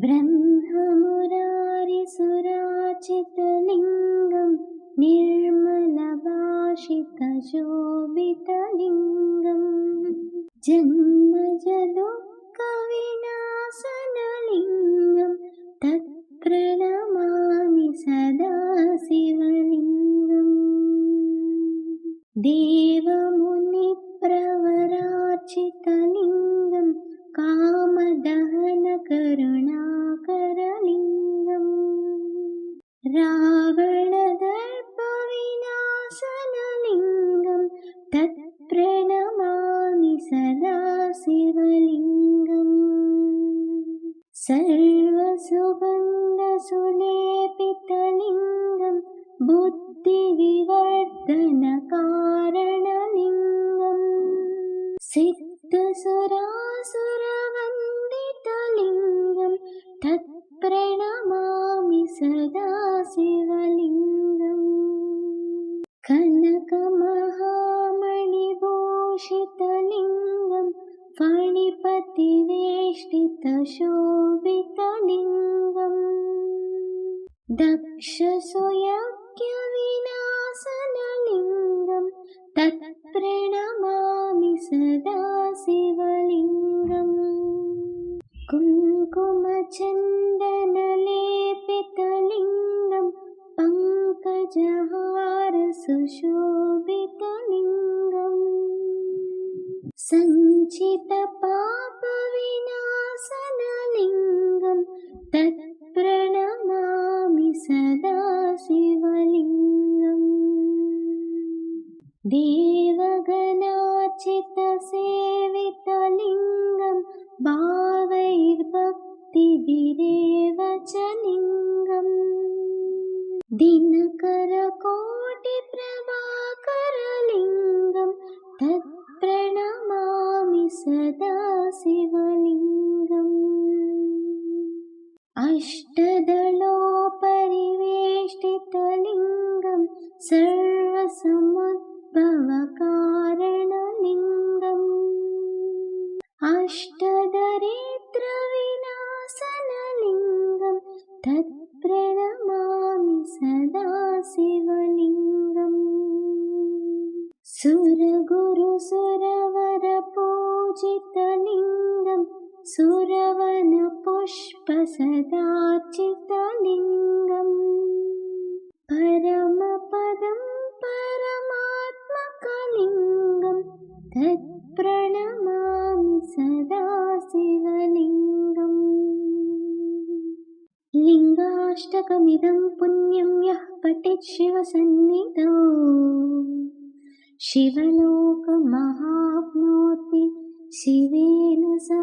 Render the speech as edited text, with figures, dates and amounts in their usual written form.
ब्रह्ममुरारिसुराचितलिङ्गं निर्मलभाषितशोभितलिङ्गम् जन्मजदुःखविनाशनलिङ्गं तत्प्रणमामि सदा शिवलिङ्गम् देवमुनिप्रवरार्चितलिङ्गं कामदहनकरुणाकरलिङ्गम् रावणदर्पविनाशनलिङ्गं तत्प्रणमामि सदा शिवलिङ्गम् सर्वसुगन्धसुलेपितलिङ्गं बुद्धिविवर्धनकारणलिङ्गम् सिद्धसुरासुरवन्दितलिङ्गं तत्प्रणमामि सदा शिवलिङ्गम् कनकमहामणिभूषितलिङ्गं फणिपतिवेष्टितशोभितलिङ्गम् दक्षसुयज्ञविनाशनलिङ्गं तत्प्रणमामि सदा शिवलिङ्गम् कुङ्कुमचन्दनलेपितलिङ्गं पङ्कजहारसुशोभितलिङ्गम् सञ्चितपापविनाशनलिङ्गं तत्प्रणमामि सदा शिवलिङ्गम् देवगणार्चितसेवितलिङ्गं भावैर्भक्तिभिरेव च लिङ्गम् दिनकरकोटिप्रभाकरलिङ्गं तत्प्रणमामि सदा शिवलिङ्गम् अष्टदलोपरिवेष्टितलिङ्गं सर्वसमुद्भवकारणलिङ्गम् अष्टदरिद्रविनाशनलिङ्गं तत्प्रणमामि सदा शिवलिङ्गम् सुरगुरुसुरवरपूजितलिङ्गं सुरवनपुष्पसदार्चितलिङ्गम् परमपदं परमात्मकलिङ्गं तत्प्रणमामि सदा शिवलिङ्गम् लिङ्गाष्टकमिदं पुण्यं यः पठेत् शिवसन्निधौ शिवलोकमहाप्नोति शिवेन सह